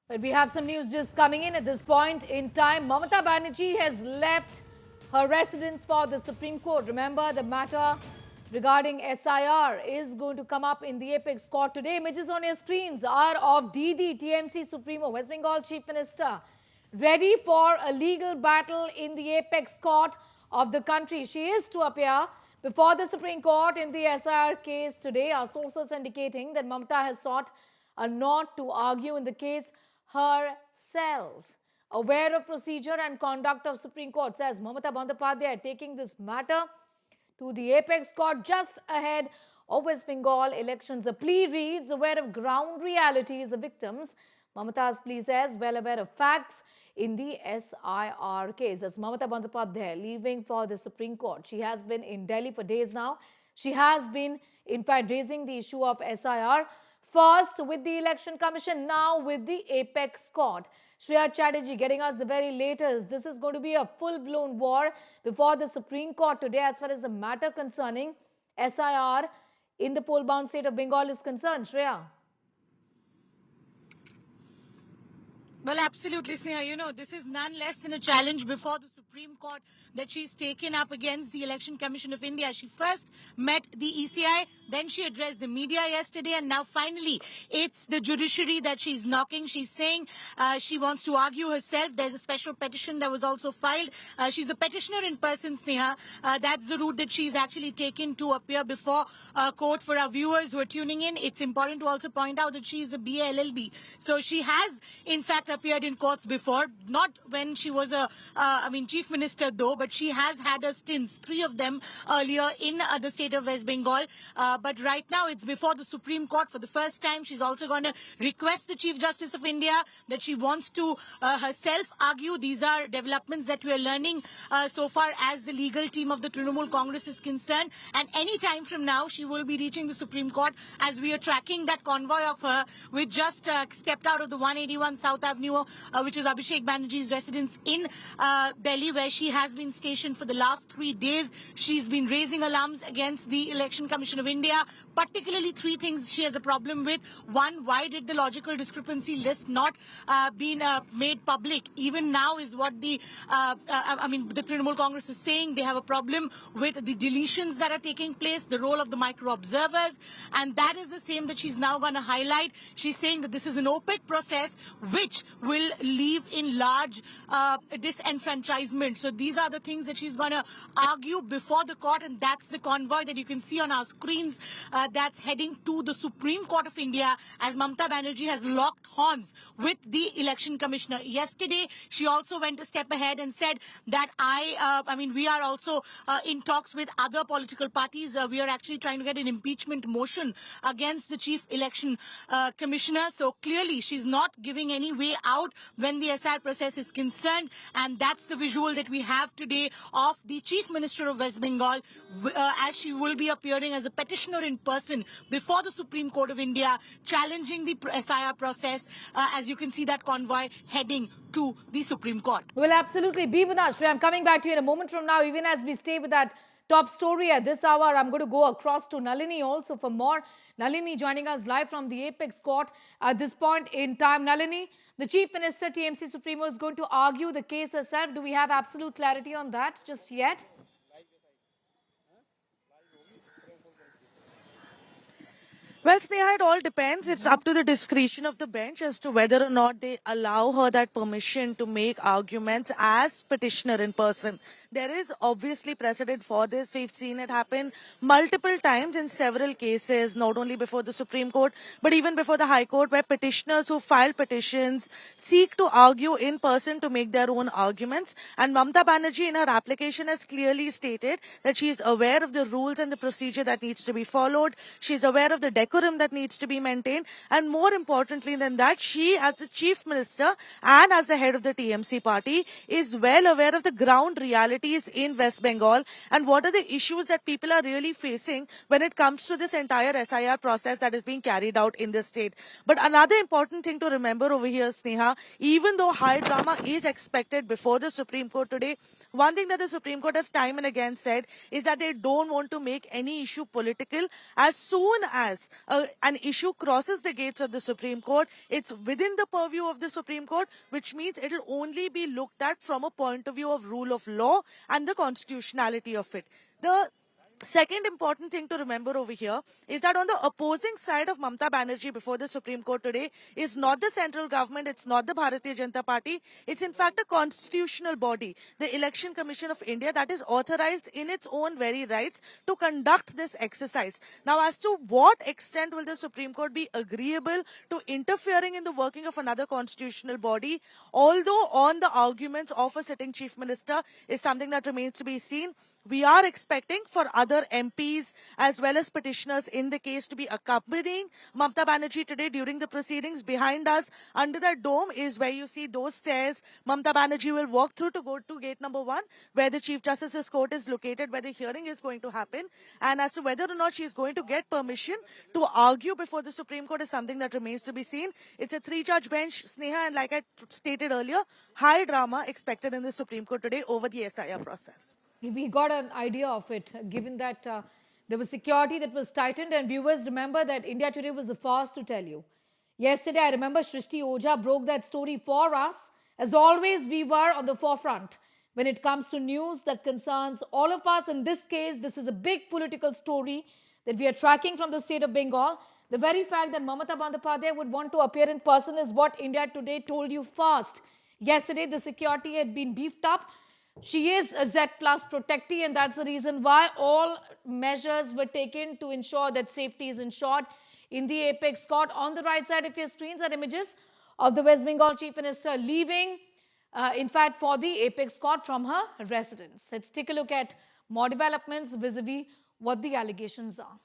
But we have some news just coming in at this point in time. Mamata Banerjee has left her residence for the Supreme Court. Remember, the matter regarding SIR is going to come up in the apex court today. Images on your screens are of Didi, TMC Supremo, West Bengal Chief Minister, ready for a legal battle in the apex court of the country. She is to appear before the Supreme Court in the SIR case today. Our sources indicating that Mamata has sought a nod to argue in the case herself. Aware of procedure and conduct of Supreme Court, says Mamata Bandyopadhyay, taking this matter to the apex court just ahead of West Bengal elections. The plea reads, aware of ground realities, the victims. Mamata's plea says, well aware of facts in the SIR case. That's Mamata Bandyopadhyay leaving for the Supreme Court. She has been in Delhi for days now. She has been, in fact, raising the issue of SIR. First with the Election Commission, now with the apex court. Shreya Chatterjee getting us the very latest. This is going to be a full-blown war before the Supreme Court today as far as the matter concerning SIR in the poll-bound state of Bengal is concerned. Shreya. Well, absolutely, Sneha. You know, this is none less than a challenge before the Supreme Court that she's taken up against the Election Commission of India. She first met the ECI, then she addressed the media yesterday, and now finally it's the judiciary that she's knocking. She's saying she wants to argue herself. There's a special petition that was also filed. She's a petitioner in person, Sneha. That's the route that she's actually taken to appear before court. For our viewers who are tuning in, it's important to also point out that she is a BA LLB. So she has, in fact, appeared in courts before, not when she was chief minister though, but she has had her stints, 3 of them earlier in the state of West Bengal. But right now it's before the Supreme Court for the first time. She's also going to request the Chief Justice of India that she wants to herself argue. These are developments that we are learning so far as the legal team of the Trinamool Congress is concerned. And any time from now, she will be reaching the Supreme Court as we are tracking that convoy of her, which just stepped out of the 181 South Avenue, which is Abhishek Banerjee's residence in Delhi, where she has been stationed for the last 3 days. She's been raising alarms against the Election Commission of India, particularly 3 things she has a problem with. One, why did the logical discrepancy list not been made public? Even now is what the Trinamool Congress is saying. They have a problem with the deletions that are taking place, the role of the micro observers, and that is the same that she's now going to highlight. She's saying that this is an opaque process which will leave in large disenfranchisement. So these are the things that she's going to argue before the court, and that's the convoy that you can see on our screens that's heading to the Supreme Court of India as Mamata Banerjee has locked horns with the election commissioner. Yesterday, she also went a step ahead and said that we are also in talks with other political parties. We are actually trying to get an impeachment motion against the chief election commissioner. So clearly, she's not giving any way out when the SIR process is concerned. And that's the visual that we have today of the Chief Minister of West Bengal as she will be appearing as a petitioner in person before the Supreme Court of India, challenging the SIR process. As you can see that convoy heading to the Supreme Court. Well, absolutely. Be with us. I'm coming back to you in a moment from now, even as we stay with that top story at this hour. I'm going to go across to Nalini also for more. Nalini joining us live from the apex court at this point in time. Nalini, the Chief Minister, TMC Supremo, is going to argue the case herself. Do we have absolute clarity on that just yet? Well, Sneha, it all depends. It's up to the discretion of the bench as to whether or not they allow her that permission to make arguments as petitioner in person. There is obviously precedent for this. We've seen it happen multiple times in several cases, not only before the Supreme Court, but even before the High Court, where petitioners who file petitions seek to argue in person to make their own arguments. And Mamata Banerjee in her application has clearly stated that she is aware of the rules and the procedure that needs to be followed. She's aware of the decorum that needs to be maintained, and more importantly than that, she as the Chief Minister and as the head of the TMC party is well aware of the ground realities in West Bengal and what are the issues that people are really facing when it comes to this entire SIR process that is being carried out in the state. But another important thing to remember over here, Sneha, even though high drama is expected before the Supreme Court today, one thing that the Supreme Court has time and again said is that they don't want to make any issue political as soon as an issue crosses the gates of the Supreme Court, it's within the purview of the Supreme Court, which means it'll only be looked at from a point of view of rule of law and the constitutionality of it. The second important thing to remember over here is that on the opposing side of Mamata Banerjee before the Supreme Court today is not the central government, it's not the Bharatiya Janata Party, it's in fact a constitutional body, the Election Commission of India, that is authorized in its own very rights to conduct this exercise. Now, as to what extent will the Supreme Court be agreeable to interfering in the working of another constitutional body, although on the arguments of a sitting chief minister, is something that remains to be seen. We are expecting for other MPs as well as petitioners in the case to be accompanying Mamata Banerjee today during the proceedings. Behind us, under that dome, is where you see those stairs Mamata Banerjee will walk through to go to gate number 1, where the Chief Justice's court is located, where the hearing is going to happen. And as to whether or not she is going to get permission to argue before the Supreme Court is something that remains to be seen. It's a 3-judge bench, Sneha, and like I stated earlier, high drama expected in the Supreme Court today over the SIR process. We got an idea of it, given that there was security that was tightened, and viewers remember that India Today was the first to tell you. Yesterday, I remember Shrishti Oja broke that story for us. As always, we were on the forefront when it comes to news that concerns all of us. In this case, this is a big political story that we are tracking from the state of Bengal. The very fact that Mamata Bandyopadhyay would want to appear in person is what India Today told you first. Yesterday, the security had been beefed up. She is a Z plus protectee, and that's the reason why all measures were taken to ensure that safety is ensured in the apex court. On the right side of your screens are images of the West Bengal Chief Minister leaving, in fact, for the apex court from her residence. Let's take a look at more developments vis-a-vis what the allegations are.